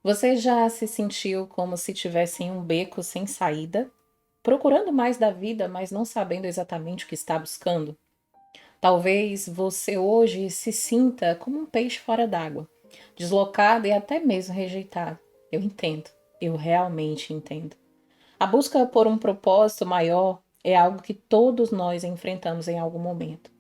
Você já se sentiu como se tivesse em um beco sem saída, procurando mais da vida, mas não sabendo exatamente o que está buscando? Talvez você hoje se sinta como um peixe fora d'água, deslocado e até mesmo rejeitado. Eu entendo, eu realmente entendo. A busca por um propósito maior é algo que todos nós enfrentamos em algum momento.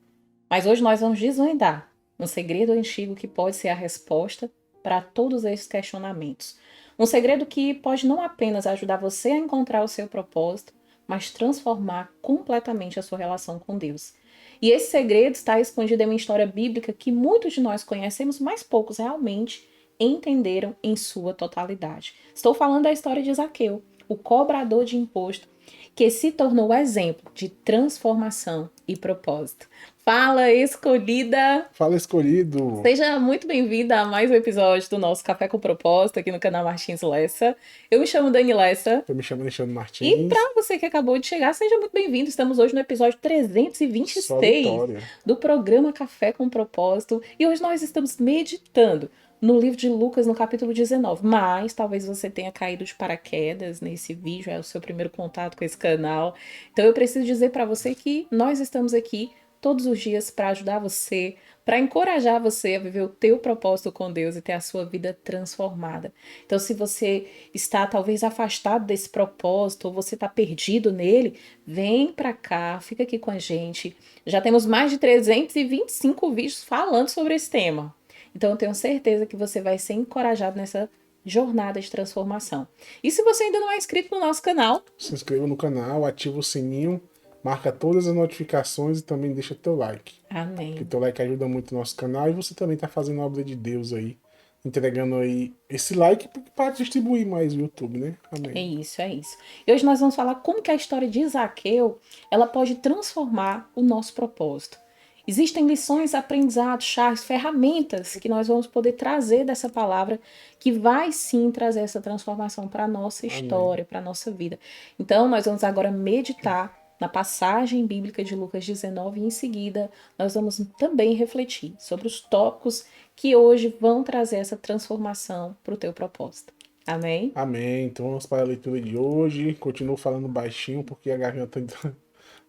Mas hoje nós vamos desvendar um segredo antigo que pode ser a resposta para todos esses questionamentos. Um segredo que pode não apenas ajudar você a encontrar o seu propósito, mas transformar completamente a sua relação com Deus. E esse segredo está escondido em uma história bíblica que muitos de nós conhecemos, mas poucos realmente entenderam em sua totalidade. Estou falando da história de Zaqueu, o cobrador de imposto, que se tornou o exemplo de transformação e propósito. Fala, escolhida! Fala, escolhido. Seja muito bem-vinda a mais um episódio do nosso Café com Propósito aqui no canal Martins Lessa. Eu me chamo Dani Lessa. Eu me chamo Alexandre E Martins. para você que acabou de chegar, seja muito bem-vindo. Estamos hoje no episódio Só 326 vitória. do programa Café com Propósito. E hoje nós estamos meditando no livro de Lucas, no capítulo 19. Mas talvez você tenha caído de paraquedas nesse vídeo, é o seu primeiro contato com esse canal. Então eu preciso dizer para você que nós estamos aqui todos os dias para ajudar você, para encorajar você a viver o teu propósito com Deus e ter a sua vida transformada. Então, se você está talvez afastado desse propósito ou você está perdido nele, vem para cá, fica aqui com a gente. Já temos mais de 325 vídeos falando sobre esse tema. Então, eu tenho certeza que você vai ser encorajado nessa jornada de transformação. E se você ainda não é inscrito no nosso canal, Se inscreva no canal, ativa o sininho, marca todas as notificações e também deixa teu like. Porque amém. teu like ajuda muito o nosso canal e você também está fazendo a obra de Deus aí. Entregando aí esse like para distribuir mais o YouTube, né? É Amém. isso, é isso. E hoje nós vamos falar como que a história de Zaqueu, ela pode transformar o nosso propósito. Existem lições, aprendizados, chaves, ferramentas que nós vamos poder trazer dessa palavra que vai sim trazer essa transformação para a nossa Amém. história, para a nossa vida. Então, nós vamos agora meditar na passagem bíblica de Lucas 19 e em seguida nós vamos também refletir sobre os tópicos que hoje vão trazer essa transformação para o teu propósito. Amém? Amém. Então vamos para a leitura de hoje. Continuo falando baixinho porque a garganta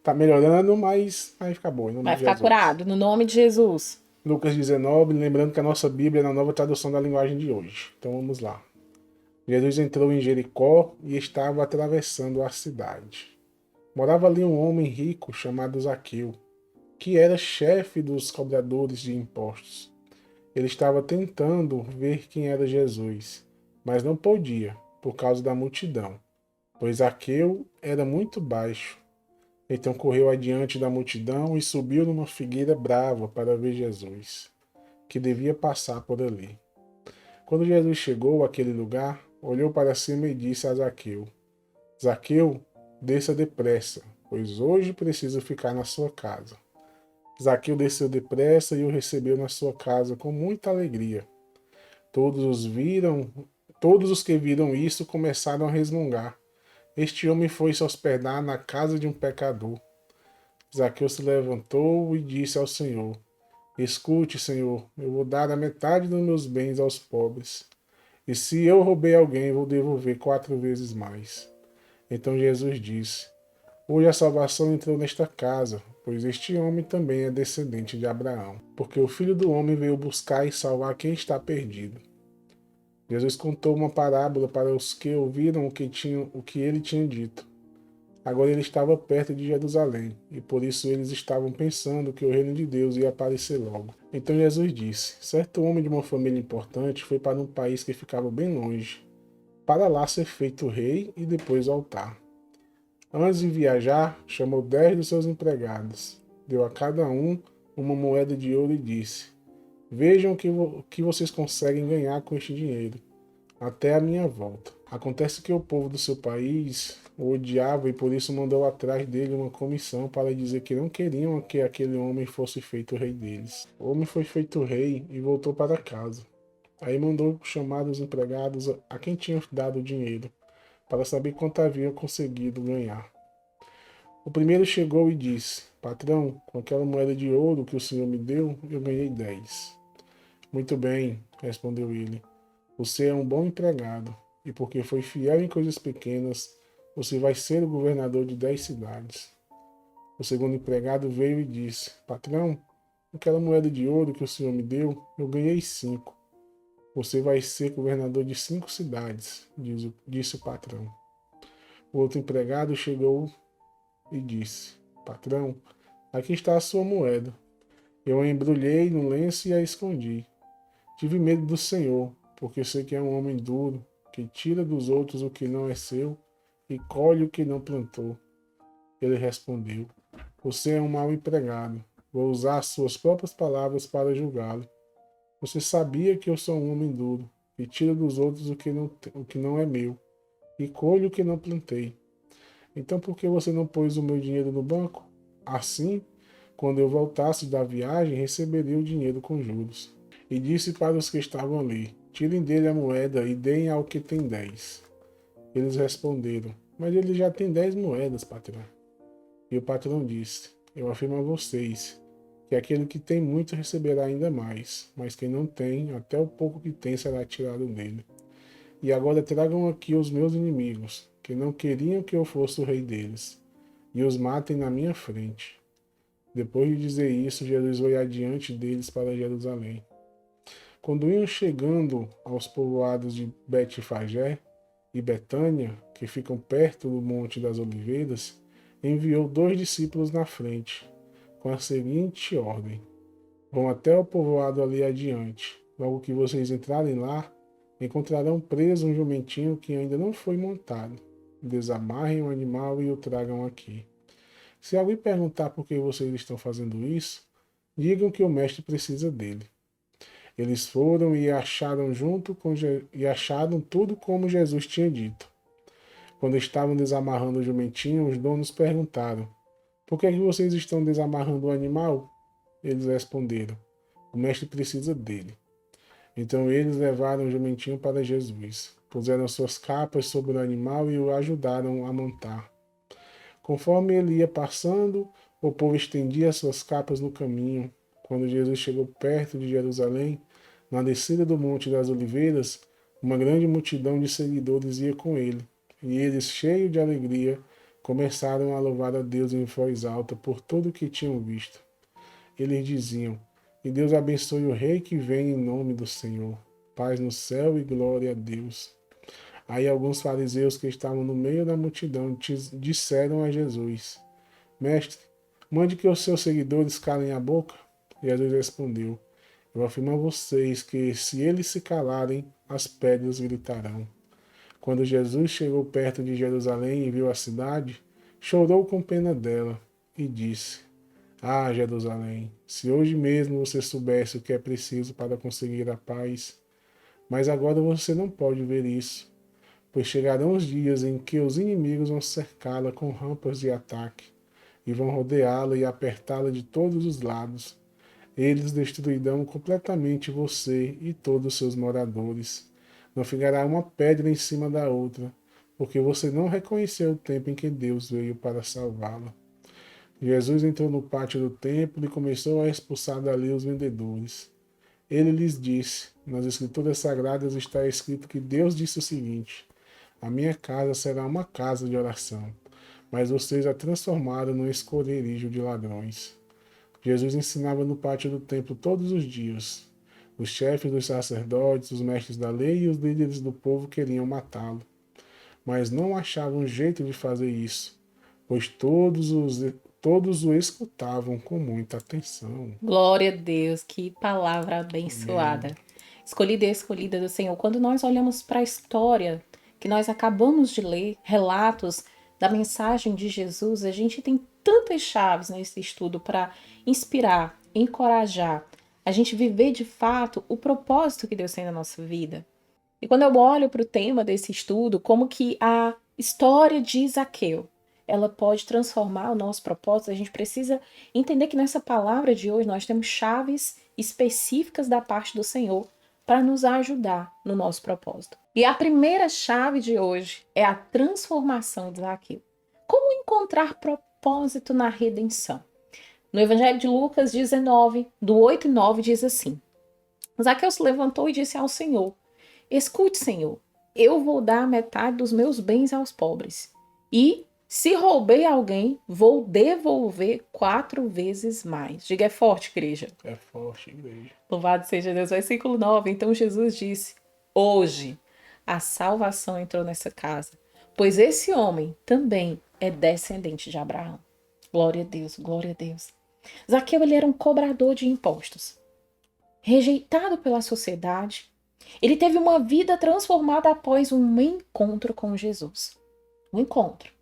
tá melhorando, mas vai ficar bom, em nome Vai de ficar Jesus. curado, no nome de Jesus. Lucas 19, lembrando que a nossa Bíblia é na nova tradução da linguagem de hoje. Então vamos lá. Jesus entrou em Jericó e estava atravessando a cidade. Morava ali um homem rico chamado Zaqueu, que era chefe dos cobradores de impostos. Ele estava tentando ver quem era Jesus, mas não podia, por causa da multidão, pois Zaqueu era muito baixo. Então correu adiante da multidão e subiu numa figueira brava para ver Jesus, que devia passar por ali. Quando Jesus chegou àquele lugar, olhou para cima e disse a Zaqueu: Zaqueu, desça depressa, pois hoje preciso ficar na sua casa. Zaqueu desceu depressa e o recebeu na sua casa com muita alegria. Todos os viram, todos os que viram isso começaram a resmungar. Este homem foi se hospedar na casa de um pecador. Zaqueu se levantou e disse ao Senhor: Escute, Senhor, eu vou dar a metade dos meus bens aos pobres. E se eu roubei alguém, vou devolver 4 vezes mais. Então Jesus disse: Hoje a salvação entrou nesta casa, pois este homem também é descendente de Abraão, porque o Filho do Homem veio buscar e salvar quem está perdido. Jesus contou uma parábola para os que ouviram o que ele tinha dito. Agora ele estava perto de Jerusalém, e por isso eles estavam pensando que o reino de Deus ia aparecer logo. Então Jesus disse: Certo homem de uma família importante foi para um país que ficava bem longe, para lá ser feito rei e depois voltar. Antes de viajar, chamou 10 dos seus empregados, deu a cada um uma moeda de ouro e disse: Vejam o que vocês conseguem ganhar com este dinheiro, até a minha volta. Acontece que o povo do seu país o odiava e por isso mandou atrás dele uma comissão para dizer que não queriam que aquele homem fosse feito rei deles. O homem foi feito rei e voltou para casa. Aí mandou chamar os empregados a quem tinha dado o dinheiro, para saber quanto haviam conseguido ganhar. O primeiro chegou e disse: Patrão, com aquela moeda de ouro que o senhor me deu, eu ganhei 10. Muito bem, respondeu ele. Você é um bom empregado, e porque foi fiel em coisas pequenas, você vai ser o governador de 10 cidades. O segundo empregado veio e disse: Patrão, aquela moeda de ouro que o senhor me deu, eu ganhei 5. Você vai ser governador de 5 cidades, disse o patrão. O outro empregado chegou e disse: Patrão, aqui está a sua moeda. Eu a embrulhei no lenço e a escondi. Tive medo do Senhor, porque sei que é um homem duro, que tira dos outros o que não é seu e colhe o que não plantou. Ele respondeu: Você é um mau empregado. Vou usar suas próprias palavras para julgá-lo. Você sabia que eu sou um homem duro, que tira dos outros o que não é meu, e colho o que não plantei. Então por que você não pôs o meu dinheiro no banco? Assim, quando eu voltasse da viagem, receberia o dinheiro com juros. E disse para os que estavam ali: Tirem dele a moeda e deem ao que tem 10. Eles responderam: Mas ele já tem 10 moedas, patrão. E o patrão disse: Eu afirmo a vocês que aquele que tem muito receberá ainda mais, mas quem não tem, até o pouco que tem será tirado dele. E agora tragam aqui os meus inimigos, que não queriam que eu fosse o rei deles, e os matem na minha frente. Depois de dizer isso, Jesus foi adiante deles para Jerusalém. Quando iam chegando aos povoados de Betfagé e Betânia, que ficam perto do Monte das Oliveiras, enviou 2 discípulos na frente, com a seguinte ordem: Vão até o povoado ali adiante. Logo que vocês entrarem lá, encontrarão preso um jumentinho que ainda não foi montado. Desamarrem o animal e o tragam aqui. Se alguém perguntar por que vocês estão fazendo isso, digam que o mestre precisa dele. Eles foram e acharam tudo como Jesus tinha dito. Quando estavam desamarrando o jumentinho, os donos perguntaram: Por que é que vocês estão desamarrando o animal? Eles responderam: O mestre precisa dele. Então eles levaram o jumentinho para Jesus, puseram suas capas sobre o animal e o ajudaram a montar. Conforme ele ia passando, o povo estendia suas capas no caminho. Quando Jesus chegou perto de Jerusalém, na descida do Monte das Oliveiras, uma grande multidão de seguidores ia com ele. E eles, cheios de alegria, começaram a louvar a Deus em voz alta por tudo o que tinham visto. Eles diziam: Que Deus abençoe o Rei que vem em nome do Senhor. Paz no céu e glória a Deus. Aí alguns fariseus que estavam no meio da multidão disseram a Jesus: Mestre, mande que os seus seguidores calem a boca. Jesus respondeu: Eu afirmo a vocês que, se eles se calarem, as pedras gritarão. Quando Jesus chegou perto de Jerusalém e viu a cidade, chorou com pena dela e disse: Ah, Jerusalém, se hoje mesmo você soubesse o que é preciso para conseguir a paz, mas agora você não pode ver isso, pois chegarão os dias em que os inimigos vão cercá-la com rampas de ataque e vão rodeá-la e apertá-la de todos os lados. Eles destruirão completamente você e todos os seus moradores. Não ficará uma pedra em cima da outra, porque você não reconheceu o tempo em que Deus veio para salvá-la. Jesus entrou no pátio do templo e começou a expulsar dali os vendedores. Ele lhes disse: Nas Escrituras Sagradas está escrito que Deus disse o seguinte: A minha casa será uma casa de oração, mas vocês a transformaram num esconderijo de ladrões. Jesus ensinava no pátio do templo todos os dias. Os chefes dos sacerdotes, os mestres da lei e os líderes do povo queriam matá-lo, mas não achavam jeito de fazer isso, pois todos o escutavam com muita atenção. Glória a Deus, que palavra Amém. abençoada. Escolhida e escolhida do Senhor. Quando nós olhamos para a história que nós acabamos de ler, relatos da mensagem de Jesus, a gente tem tantas chaves nesse estudo para inspirar, encorajar, a gente viver de fato o propósito que Deus tem na nossa vida. E quando eu olho para o tema desse estudo, como que a história de Zaqueu, ela pode transformar o nosso propósito, a gente precisa entender que nessa palavra de hoje nós temos chaves específicas da parte do Senhor para nos ajudar no nosso propósito. E a primeira chave de hoje é a transformação de Zaqueu. Como encontrar propósito na redenção? No Evangelho de Lucas 19, do 8 e 9, diz assim: Zaqueu se levantou e disse ao Senhor: escute, Senhor, eu vou dar metade dos meus bens aos pobres. E se roubei alguém, vou devolver 4 vezes mais. Diga, é forte, igreja. É forte, igreja. Louvado seja Deus. Versículo 9. Então Jesus disse: hoje a salvação entrou nessa casa, pois esse homem também é descendente de Abraão. Glória a Deus, glória a Deus. Zaqueu, ele era um cobrador de impostos, rejeitado pela sociedade. Ele teve uma vida transformada após um encontro com Jesus. Um encontro.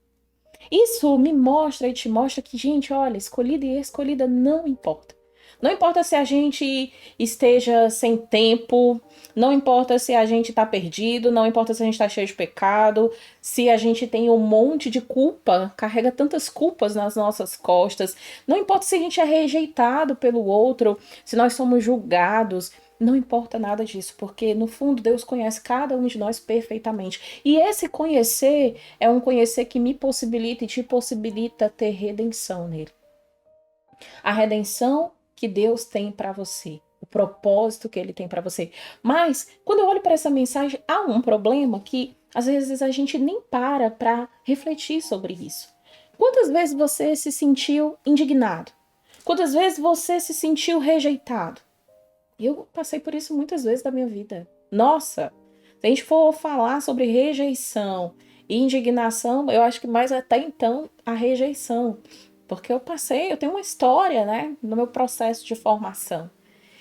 Isso me mostra e te mostra que, gente, olha, escolhida e escolhida não importa. Não importa se a gente esteja sem tempo, não importa se a gente está perdido, não importa se a gente está cheio de pecado, se a gente tem um monte de culpa, carrega tantas culpas nas nossas costas, não importa se a gente é rejeitado pelo outro, se nós somos julgados, não importa nada disso, porque no fundo Deus conhece cada um de nós perfeitamente. E esse conhecer é um conhecer que me possibilita e te possibilita ter redenção nele. A redenção que Deus tem para você, o propósito que ele tem para você. Mas quando eu olho para essa mensagem, há um problema que às vezes a gente nem para refletir sobre isso. Quantas vezes você se sentiu indignado? Quantas vezes você se sentiu rejeitado? Eu passei por isso muitas vezes da minha vida. Nossa, se a gente for falar sobre rejeição e indignação, eu acho que mais até então a rejeição. Porque eu tenho uma história, né, no meu processo de formação.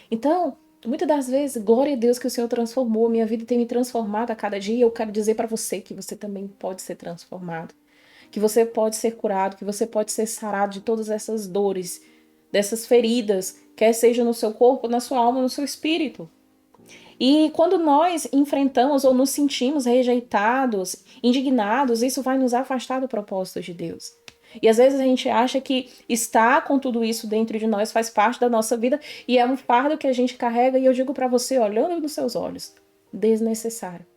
Então, muitas das vezes, glória a Deus que o Senhor transformou, minha vida tem me transformado a cada dia, e eu quero dizer para você que você também pode ser transformado, que você pode ser curado, que você pode ser sarado de todas essas dores, dessas feridas, quer seja no seu corpo, na sua alma, no seu espírito. E quando nós enfrentamos ou nos sentimos rejeitados, indignados, isso vai nos afastar do propósito de Deus. E às vezes a gente acha que estar com tudo isso dentro de nós faz parte da nossa vida e é um fardo que a gente carrega, e eu digo para você, olhando nos seus olhos, desnecessário.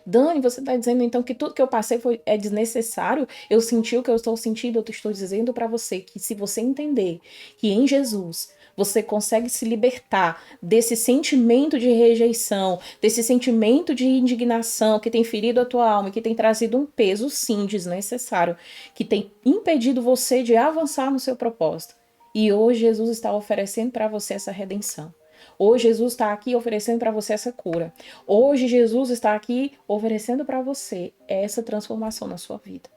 Dani, você está dizendo então que tudo que eu passei é desnecessário? Eu senti o que eu estou sentindo, eu estou dizendo para você que se você entender que em Jesus você consegue se libertar desse sentimento de rejeição, desse sentimento de indignação que tem ferido a tua alma, que tem trazido um peso, sim, desnecessário, que tem impedido você de avançar no seu propósito. E hoje Jesus está oferecendo para você essa redenção. Hoje Jesus está aqui oferecendo para você essa cura. Hoje Jesus está aqui oferecendo para você essa transformação na sua vida.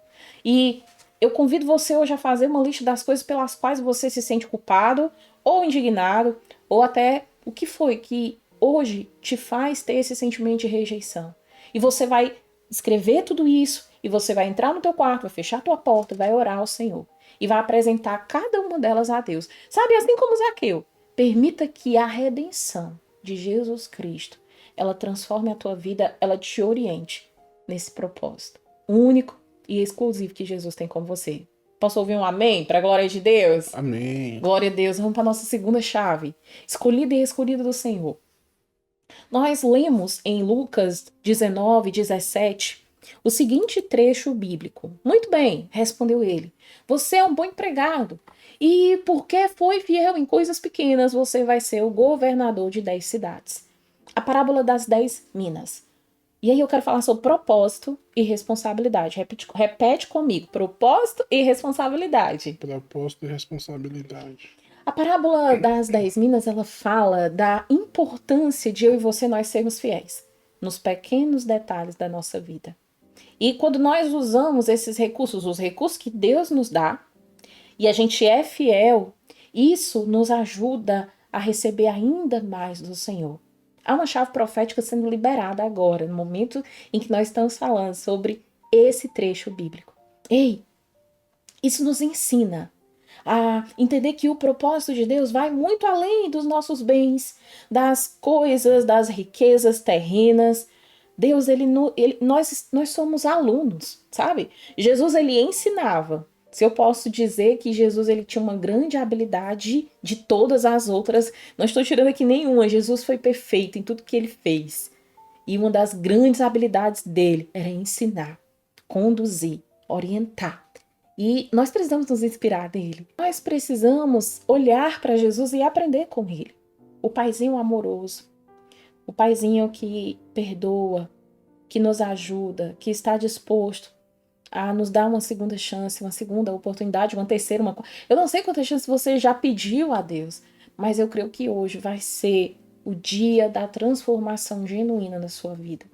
E eu convido você hoje a fazer uma lista das coisas pelas quais você se sente culpado, ou indignado, ou até o que foi que hoje te faz ter esse sentimento de rejeição. E você vai escrever tudo isso, e você vai entrar no teu quarto, vai fechar a tua porta, vai orar ao Senhor. E vai apresentar cada uma delas a Deus. Sabe, assim como Zaqueu. Permita que a redenção de Jesus Cristo, ela transforme a tua vida, ela te oriente nesse propósito único e exclusivo que Jesus tem com você. Posso ouvir um amém para a glória de Deus? Amém. Glória a Deus. Vamos para a nossa segunda chave. Escolhida e escolhida do Senhor. Nós lemos em Lucas 19, 17, o seguinte trecho bíblico. Muito bem, respondeu ele. Você é um bom empregado. E porque foi fiel em coisas pequenas, você vai ser o governador de 10 cidades. A parábola das 10 minas. E aí eu quero falar sobre propósito e responsabilidade. Repete comigo. Propósito e responsabilidade. Propósito e responsabilidade. A parábola das 10 minas, ela fala da importância de eu e você nós sermos fiéis nos pequenos detalhes da nossa vida. E quando nós usamos esses recursos, os recursos que Deus nos dá, e a gente é fiel, isso nos ajuda a receber ainda mais do Senhor. Há uma chave profética sendo liberada agora, no momento em que nós estamos falando sobre esse trecho bíblico. Ei, isso nos ensina a entender que o propósito de Deus vai muito além dos nossos bens, das coisas, das riquezas terrenas. Deus, nós somos alunos, sabe? Jesus, ele ensinava. Se eu posso dizer que Jesus ele tinha uma grande habilidade de todas as outras, não estou tirando aqui nenhuma, Jesus foi perfeito em tudo que ele fez. E uma das grandes habilidades dele era ensinar, conduzir, orientar. E nós precisamos nos inspirar nele. Nós precisamos olhar para Jesus e aprender com ele. O paizinho amoroso, O paizinho que perdoa, que nos ajuda, que está disposto a nos dar uma segunda chance, uma segunda oportunidade, uma terceira, uma... Eu não sei quantas chances você já pediu a Deus, mas eu creio que hoje vai ser o dia da transformação genuína na sua vida.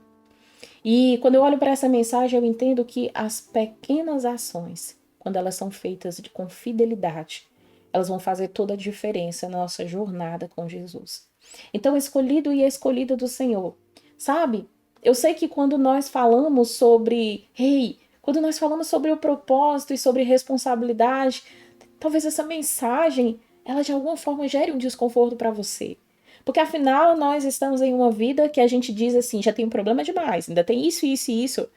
E quando eu olho para essa mensagem, eu entendo que as pequenas ações, quando elas são feitas com fidelidade, elas vão fazer toda a diferença na nossa jornada com Jesus. Então, escolhido e escolhida do Senhor, sabe? Eu sei que quando nós falamos sobre, quando nós falamos sobre o propósito e sobre responsabilidade, talvez essa mensagem, ela de alguma forma gere um desconforto para você. Porque afinal nós estamos em uma vida que a gente diz assim, já tem um problema demais, ainda tem isso, isso e isso.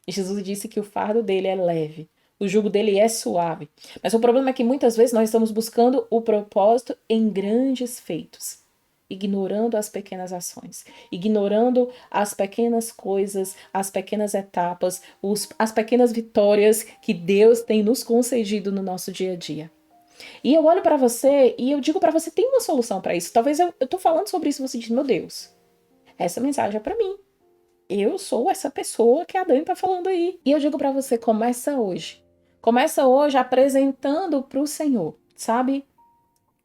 Jesus disse que o fardo dele é leve, o jugo dele é suave. Mas o problema é que muitas vezes nós estamos buscando o propósito em grandes feitos, ignorando as pequenas ações, ignorando as pequenas coisas, as pequenas etapas, as pequenas vitórias que Deus tem nos concedido no nosso dia a dia. E eu olho para você e eu digo para você, tem uma solução para isso. Talvez eu tô falando sobre isso e você diz, meu Deus, essa mensagem é para mim. Eu sou essa pessoa que a Dani tá falando aí. E eu digo para você, começa hoje. Começa hoje apresentando para o Senhor, sabe?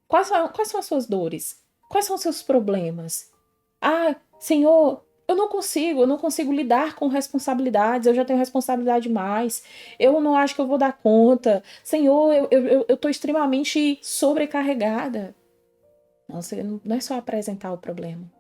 Quais são as suas dores? Quais são os seus problemas? Ah, Senhor, eu não consigo lidar com responsabilidades, eu já tenho responsabilidade demais, eu não acho que eu vou dar conta. Senhor, eu tô extremamente sobrecarregada. Não é só apresentar o problema.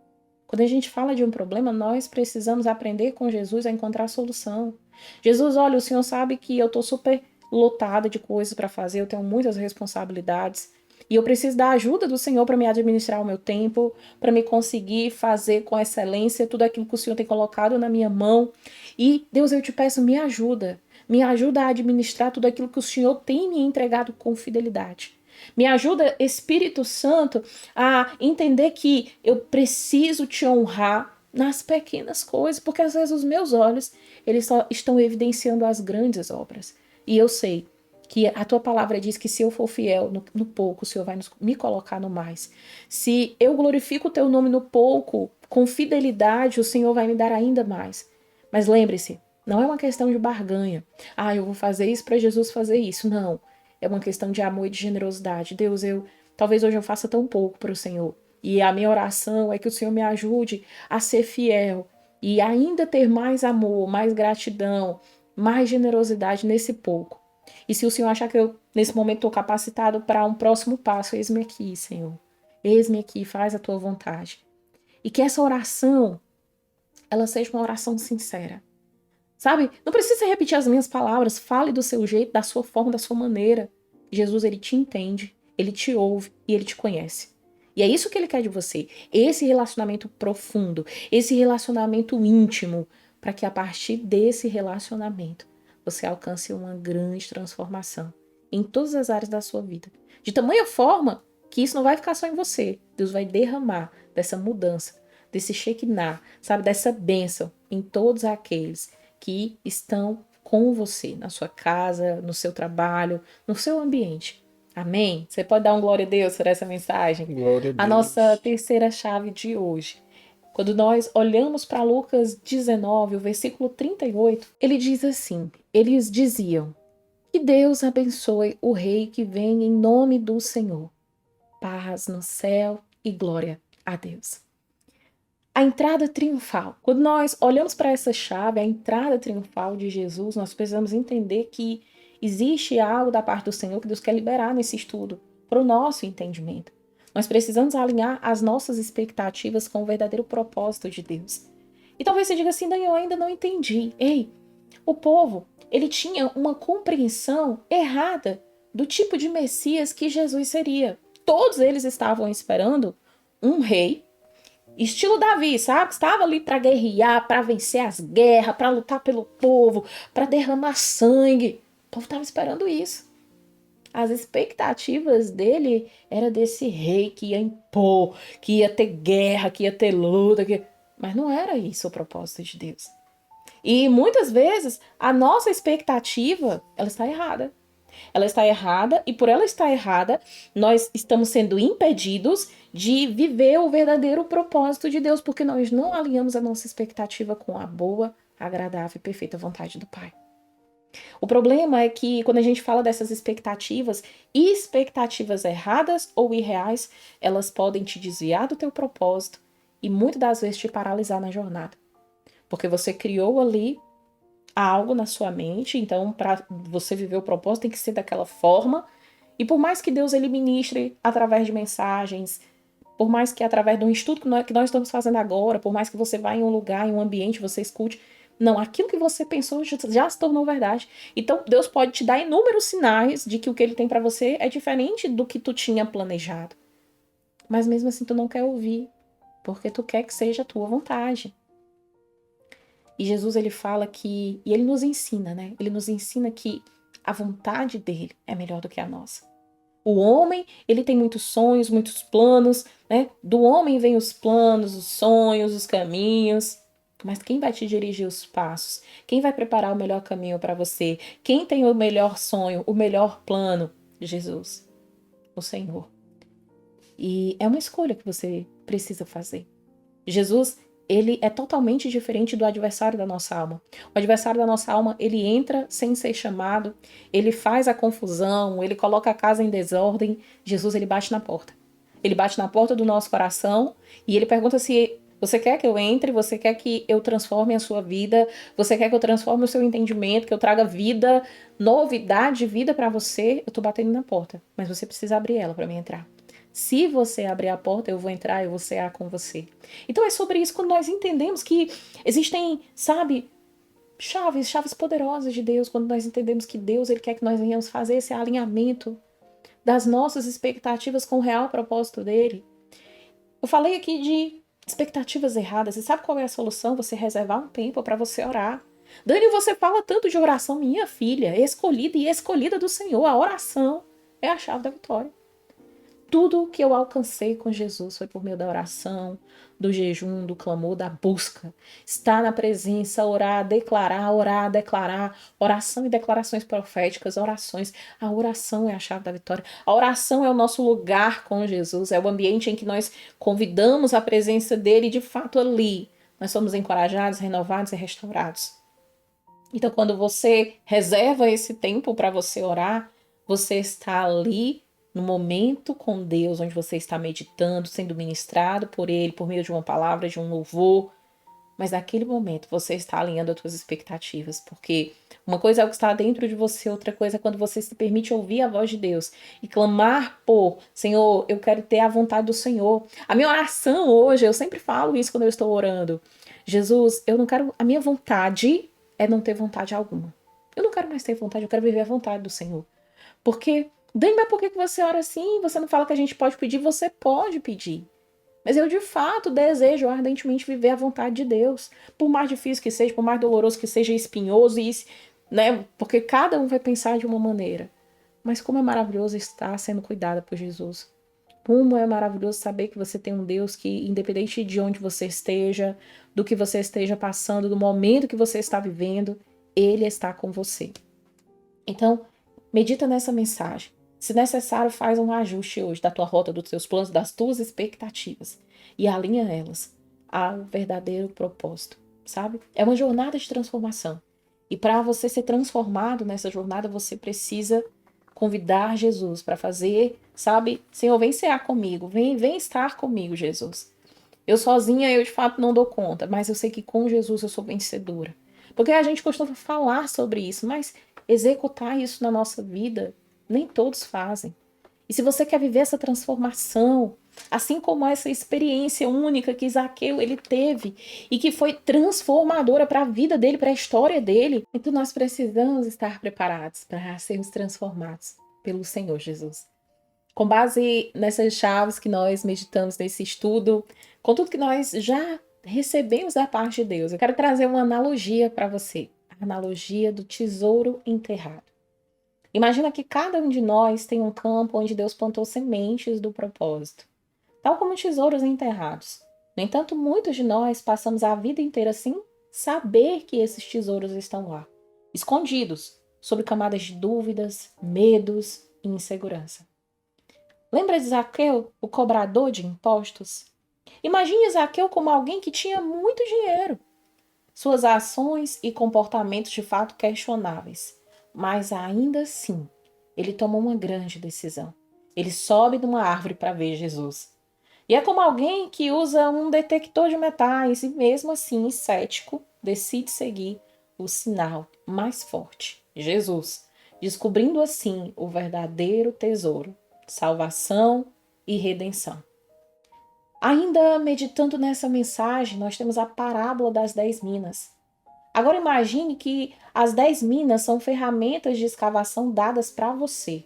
Quando a gente fala de um problema, nós precisamos aprender com Jesus a encontrar a solução. Jesus, olha, o Senhor sabe que eu tô super lotada de coisas para fazer, eu tenho muitas responsabilidades. E eu preciso da ajuda do Senhor para me administrar o meu tempo, para me conseguir fazer com excelência tudo aquilo que o Senhor tem colocado na minha mão. E, Deus, eu te peço, me ajuda. Me ajuda a administrar tudo aquilo que o Senhor tem me entregado com fidelidade. Me ajuda, Espírito Santo, a entender que eu preciso te honrar nas pequenas coisas, porque às vezes os meus olhos, eles só estão evidenciando as grandes obras. E eu sei que a tua palavra diz que se eu for fiel no pouco, o Senhor vai me colocar no mais. Se eu glorifico o teu nome no pouco, com fidelidade, o Senhor vai me dar ainda mais. Mas lembre-se, não é uma questão de barganha. Ah, eu vou fazer isso para Jesus fazer isso. Não. É uma questão de amor e de generosidade. Deus, talvez hoje eu faça tão pouco para o Senhor. E a minha oração é que o Senhor me ajude a ser fiel e ainda ter mais amor, mais gratidão, mais generosidade nesse pouco. E se o Senhor achar que eu, nesse momento, estou capacitado para um próximo passo, eis-me aqui, Senhor. Eis-me aqui, faz a tua vontade. E que essa oração, ela seja uma oração sincera. Sabe? Não precisa repetir as minhas palavras, fale do seu jeito, da sua forma, da sua maneira. Jesus, ele te entende, ele te ouve e ele te conhece. E é isso que ele quer de você, esse relacionamento profundo, esse relacionamento íntimo, para que a partir desse relacionamento você alcance uma grande transformação em todas as áreas da sua vida. De tamanha forma que isso não vai ficar só em você. Deus vai derramar dessa mudança, desse Shekinah, sabe, dessa bênção em todos aqueles que estão com você, na sua casa, no seu trabalho, no seu ambiente. Amém? Você pode dar um glória a Deus por essa mensagem? Glória a A Deus. nossa terceira chave de hoje. Quando nós olhamos para Lucas 19, o versículo 38, ele diz assim, eles diziam, que Deus abençoe o rei que vem em nome do Senhor. Paz no céu e glória a Deus. A entrada triunfal. Quando nós olhamos para essa chave, a entrada triunfal de Jesus, nós precisamos entender que existe algo da parte do Senhor que Deus quer liberar nesse estudo, para o nosso entendimento. Nós precisamos alinhar as nossas expectativas com o verdadeiro propósito de Deus. E talvez você diga assim, Daniel, eu ainda não entendi. Ei, o povo, ele tinha uma compreensão errada do tipo de Messias que Jesus seria. Todos eles estavam esperando um rei estilo Davi, sabe? Estava ali para guerrear, para vencer as guerras, para lutar pelo povo, para derramar sangue. O povo estava esperando isso. As expectativas dele era desse rei que ia impor, que ia ter guerra, que ia ter luta, mas não era isso o propósito de Deus. E muitas vezes a nossa expectativa, ela está errada. Ela está errada e por ela estar errada, nós estamos sendo impedidos de viver o verdadeiro propósito de Deus, porque nós não alinhamos a nossa expectativa com a boa, agradável e perfeita vontade do Pai. O problema é que quando a gente fala dessas expectativas erradas ou irreais, elas podem te desviar do teu propósito e muitas das vezes te paralisar na jornada. Porque você criou ali algo na sua mente, então para você viver o propósito tem que ser daquela forma. E por mais que Deus ele ministre através de mensagens, por mais que através de um estudo que nós estamos fazendo agora, por mais que você vá em um lugar, em um ambiente, você escute, não, aquilo que você pensou já se tornou verdade. Então Deus pode te dar inúmeros sinais de que o que ele tem para você é diferente do que tu tinha planejado. Mas mesmo assim tu não quer ouvir, porque tu quer que seja a tua vontade. E Jesus ele fala que, e ele nos ensina, né? Ele nos ensina que a vontade dele é melhor do que a nossa. O homem, ele tem muitos sonhos, muitos planos, né? Do homem vem os planos, os sonhos, os caminhos. Mas quem vai te dirigir os passos? Quem vai preparar o melhor caminho para você? Quem tem o melhor sonho, o melhor plano? Jesus, o Senhor. E é uma escolha que você precisa fazer. Jesus, ele é totalmente diferente do adversário da nossa alma. O adversário da nossa alma, ele entra sem ser chamado, ele faz a confusão, ele coloca a casa em desordem. Jesus, ele bate na porta. Ele bate na porta do nosso coração e ele pergunta se você quer que eu entre, você quer que eu transforme a sua vida, você quer que eu transforme o seu entendimento, que eu traga vida, novidade, vida para você. Eu tô batendo na porta, mas você precisa abrir ela para mim entrar. Se você abrir a porta, eu vou entrar, eu vou cear com você. Então é sobre isso quando nós entendemos que existem, sabe, chaves poderosas de Deus, quando nós entendemos que Deus ele quer que nós venhamos fazer esse alinhamento das nossas expectativas com o real propósito dele. Eu falei aqui de expectativas erradas. E sabe qual é a solução? Você reservar um tempo para você orar. Dani, você fala tanto de oração, minha filha, escolhida e escolhida do Senhor. A oração é a chave da vitória. Tudo que eu alcancei com Jesus foi por meio da oração, do jejum, do clamor, da busca. Estar na presença, orar, declarar, oração e declarações proféticas, orações. A oração é a chave da vitória. A oração é o nosso lugar com Jesus, é o ambiente em que nós convidamos a presença dele e de fato ali nós somos encorajados, renovados e restaurados. Então, quando você reserva esse tempo para você orar, você está ali no momento com Deus, onde você está meditando, sendo ministrado por Ele, por meio de uma palavra, de um louvor. Mas naquele momento você está alinhando as suas expectativas, porque uma coisa é o que está dentro de você, outra coisa é quando você se permite ouvir a voz de Deus e clamar por, Senhor, eu quero ter a vontade do Senhor. A minha oração hoje, eu sempre falo isso quando eu estou orando. Jesus, eu não quero, a minha vontade é não ter vontade alguma. Eu não quero mais ter vontade, eu quero viver a vontade do Senhor. Porque Dani, mas por que você ora assim? Você não fala que a gente pode pedir? Você pode pedir. Mas eu, de fato, desejo ardentemente viver a vontade de Deus. Por mais difícil que seja, por mais doloroso que seja, espinhoso, né? Porque cada um vai pensar de uma maneira. Mas como é maravilhoso estar sendo cuidada por Jesus. Como é maravilhoso saber que você tem um Deus que, independente de onde você esteja, do que você esteja passando, do momento que você está vivendo, Ele está com você. Então, medita nessa mensagem. Se necessário, faz um ajuste hoje da tua rota, dos teus planos, das tuas expectativas e alinha elas ao verdadeiro propósito, sabe? É uma jornada de transformação. E para você ser transformado nessa jornada, você precisa convidar Jesus para fazer, sabe? Senhor, vem cear comigo, vem estar comigo, Jesus. Eu sozinha, eu de fato não dou conta, mas eu sei que com Jesus eu sou vencedora. Porque a gente costuma falar sobre isso, mas executar isso na nossa vida, nem todos fazem. E se você quer viver essa transformação, assim como essa experiência única que Zaqueu ele teve e que foi transformadora para a vida dele, para a história dele, então nós precisamos estar preparados para sermos transformados pelo Senhor Jesus. Com base nessas chaves que nós meditamos nesse estudo, com tudo que nós já recebemos da parte de Deus, eu quero trazer uma analogia para você, a analogia do tesouro enterrado. Imagina que cada um de nós tem um campo onde Deus plantou sementes do propósito, tal como tesouros enterrados. No entanto, muitos de nós passamos a vida inteira sem saber que esses tesouros estão lá, escondidos, sobre camadas de dúvidas, medos e insegurança. Lembra de Zaqueu, o cobrador de impostos? Imagine Zaqueu como alguém que tinha muito dinheiro. Suas ações e comportamentos de fato questionáveis. Mas ainda assim, ele tomou uma grande decisão. Ele sobe numa árvore para ver Jesus. E é como alguém que usa um detector de metais e mesmo assim, cético, decide seguir o sinal mais forte, Jesus, descobrindo assim o verdadeiro tesouro, salvação e redenção. Ainda meditando nessa mensagem, nós temos a parábola das 10 minas. Agora imagine que as 10 minas são ferramentas de escavação dadas para você.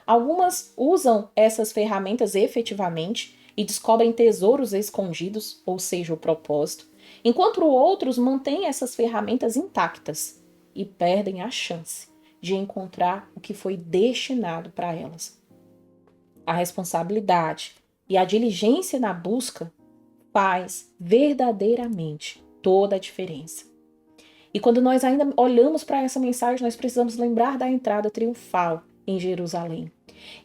Algumas usam essas ferramentas efetivamente e descobrem tesouros escondidos, ou seja, o propósito, enquanto outros mantêm essas ferramentas intactas e perdem a chance de encontrar o que foi destinado para elas. A responsabilidade e a diligência na busca faz verdadeiramente toda a diferença. E quando nós ainda olhamos para essa mensagem, nós precisamos lembrar da entrada triunfal em Jerusalém.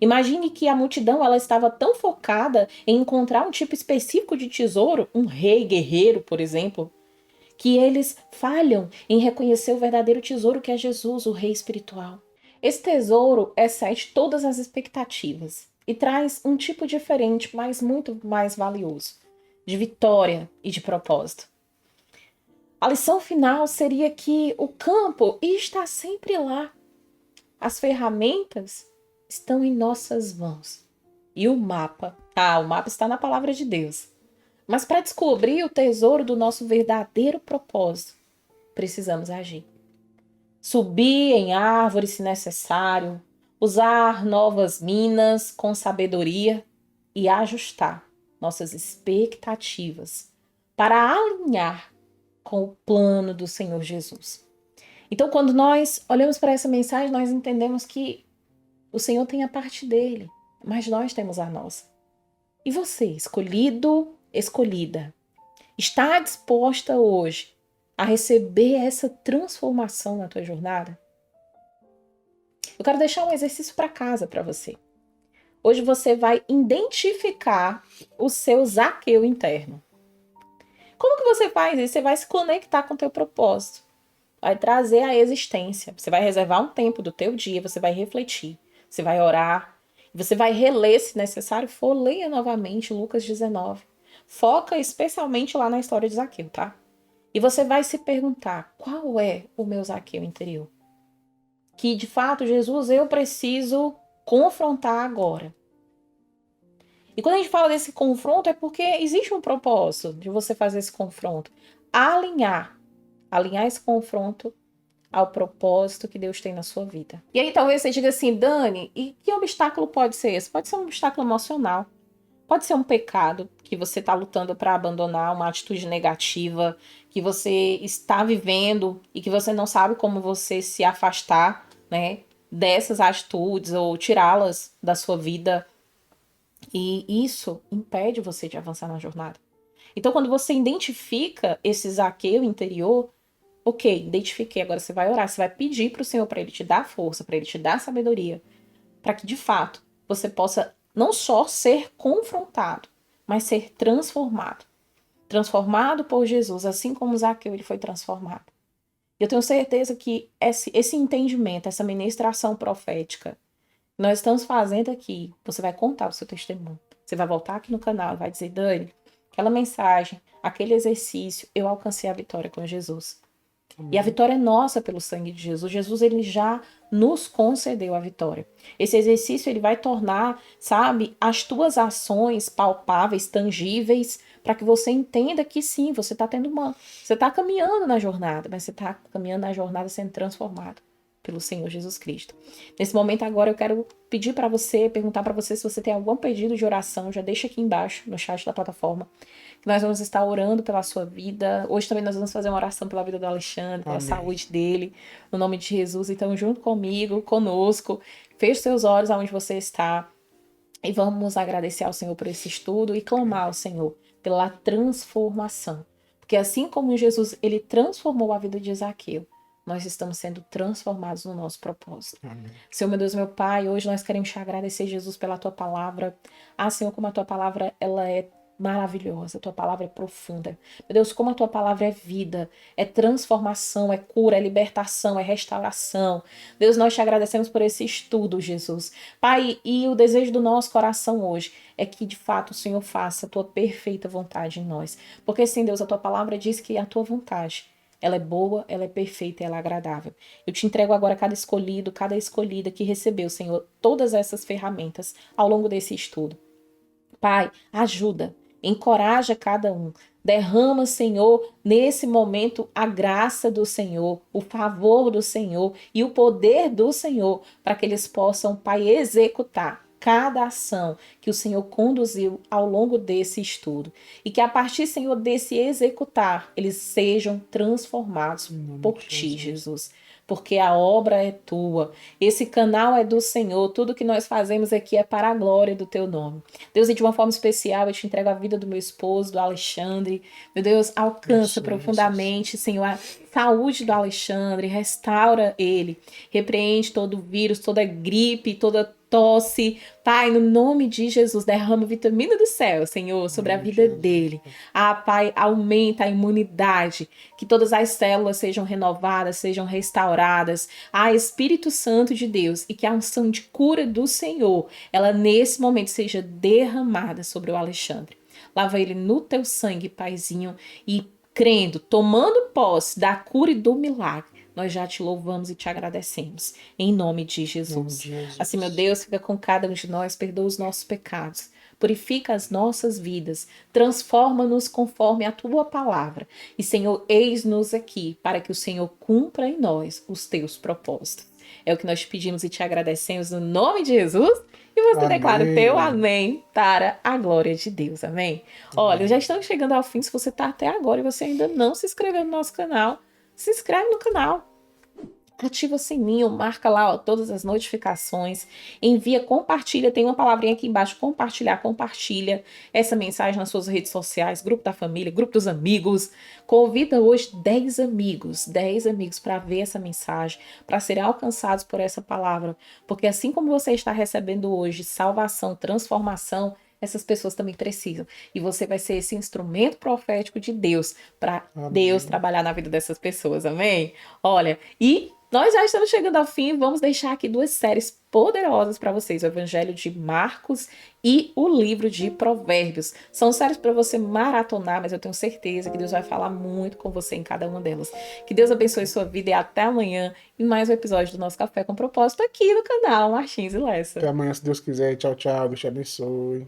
Imagine que a multidão ela estava tão focada em encontrar um tipo específico de tesouro, um rei guerreiro, por exemplo, que eles falham em reconhecer o verdadeiro tesouro que é Jesus, o rei espiritual. Esse tesouro excede todas as expectativas e traz um tipo diferente, mas muito mais valioso, de vitória e de propósito. A lição final seria que o campo está sempre lá. As ferramentas estão em nossas mãos. E o mapa? O mapa está na palavra de Deus. Mas para descobrir o tesouro do nosso verdadeiro propósito, precisamos agir. Subir em árvores se necessário, usar novas minas com sabedoria e ajustar nossas expectativas para alinhar com o plano do Senhor Jesus. Então, quando nós olhamos para essa mensagem, nós entendemos que o Senhor tem a parte dele, mas nós temos a nossa. E você, escolhido, escolhida, está disposta hoje a receber essa transformação na tua jornada? Eu quero deixar um exercício para casa para você. Hoje você vai identificar o seu Zaqueu interno. Como que você faz isso? Você vai se conectar com o teu propósito. Vai trazer a existência. Você vai reservar um tempo do teu dia, você vai refletir, você vai orar, você vai reler, se necessário for, leia novamente Lucas 19. Foca especialmente lá na história de Zaqueu, tá? E você vai se perguntar, qual é o meu Zaqueu interior? Que, de fato, Jesus, eu preciso confrontar agora. E quando a gente fala desse confronto, é porque existe um propósito de você fazer esse confronto. Alinhar esse confronto ao propósito que Deus tem na sua vida. E aí talvez você diga assim, Dani, e que obstáculo pode ser esse? Pode ser um obstáculo emocional. Pode ser um pecado que você está lutando para abandonar, uma atitude negativa que você está vivendo e que você não sabe como você se afastar, né, dessas atitudes ou tirá-las da sua vida. E isso impede você de avançar na jornada. Então, quando você identifica esse Zaqueu interior, ok, identifiquei, agora você vai orar, você vai pedir para o Senhor para Ele te dar força, para Ele te dar sabedoria, para que de fato você possa não só ser confrontado, mas ser transformado. Transformado por Jesus, assim como Zaqueu ele foi transformado. Eu tenho certeza que esse entendimento, essa ministração profética que nós estamos fazendo aqui, você vai contar o seu testemunho. Você vai voltar aqui no canal e vai dizer, Dani, aquela mensagem, aquele exercício, eu alcancei a vitória com Jesus. E a vitória é nossa pelo sangue de Jesus. Jesus, ele já nos concedeu a vitória. Esse exercício, ele vai tornar, sabe, as tuas ações palpáveis, tangíveis, para que você entenda que sim, você está você está caminhando na jornada, mas você está caminhando na jornada sendo transformado pelo Senhor Jesus Cristo. Nesse momento agora eu quero pedir para você, perguntar para você se você tem algum pedido de oração, já deixa aqui embaixo no chat da plataforma. Nós vamos estar orando pela sua vida. Hoje também nós vamos fazer uma oração pela vida do Alexandre, pela saúde dele, no nome de Jesus. Então, junto comigo, conosco, feche seus olhos aonde você está e vamos agradecer ao Senhor por esse estudo e clamar ao Senhor pela transformação. Porque assim como Jesus, ele transformou a vida de Zaqueu, nós estamos sendo transformados no nosso propósito. Amém. Senhor, meu Deus, meu Pai, hoje nós queremos te agradecer, Jesus, pela tua palavra. Ah, Senhor, como a tua palavra, ela é maravilhosa, a tua palavra é profunda. Meu Deus, como a tua palavra é vida, é transformação, é cura, é libertação, é restauração. Deus, nós te agradecemos por esse estudo, Jesus. Pai, e o desejo do nosso coração hoje é que, de fato, o Senhor faça a tua perfeita vontade em nós. Porque, sim, Deus, a tua palavra diz que a tua vontade, ela é boa, ela é perfeita, ela é agradável. Eu te entrego agora cada escolhido, cada escolhida que recebeu, Senhor, todas essas ferramentas ao longo desse estudo. Pai, ajuda, encoraja cada um. Derrama, Senhor, nesse momento a graça do Senhor, o favor do Senhor e o poder do Senhor para que eles possam, Pai, executar cada ação que o Senhor conduziu ao longo desse estudo. E que a partir, Senhor, desse executar, eles sejam transformados por Ti, Jesus. Porque a obra é Tua, esse canal é do Senhor, tudo que nós fazemos aqui é para a glória do Teu nome. Deus, e de uma forma especial, eu te entrego a vida do meu esposo, do Alexandre. Meu Deus, alcança profundamente, Senhor, a saúde do Alexandre, restaura ele, repreende todo vírus, toda gripe, toda tosse. Pai, no nome de Jesus, derrama vitamina do céu, Senhor, sobre a vida dele. Ah, Pai, aumenta a imunidade, que todas as células sejam renovadas, sejam restauradas. Ah, Espírito Santo de Deus, e que a unção de cura do Senhor, ela nesse momento seja derramada sobre o Alexandre. Lava ele no teu sangue, Paizinho, e crendo, tomando posse da cura e do milagre, nós já te louvamos e te agradecemos. Em nome de Jesus. Assim, meu Deus, fica com cada um de nós, perdoa os nossos pecados, purifica as nossas vidas, transforma-nos conforme a tua palavra. E, Senhor, eis-nos aqui para que o Senhor cumpra em nós os teus propósitos. É o que nós te pedimos e te agradecemos no nome de Jesus. E você Amém. declara o teu amém para a glória de Deus. Amém? Olha, já estamos chegando ao fim. Se você está até agora e você ainda não se inscreveu no nosso canal, se inscreve no canal. Ativa o sininho, marca lá, ó, todas as notificações, envia, compartilha, tem uma palavrinha aqui embaixo, compartilhar, compartilha essa mensagem nas suas redes sociais, grupo da família, grupo dos amigos. Convida hoje 10 amigos para ver essa mensagem, para serem alcançados por essa palavra, porque assim como você está recebendo hoje salvação, transformação, essas pessoas também precisam. E você vai ser esse instrumento profético de Deus para Deus trabalhar na vida dessas pessoas. Amém? Olha, e nós já estamos chegando ao fim. Vamos deixar aqui 2 séries poderosas para vocês. O Evangelho de Marcos e o livro de Provérbios. São séries para você maratonar, mas eu tenho certeza que Deus vai falar muito com você em cada uma delas. Que Deus abençoe sua vida e até amanhã em mais um episódio do nosso Café com Propósito aqui no canal Martins e Lessa. Até amanhã, se Deus quiser. Tchau, tchau. Deus te abençoe.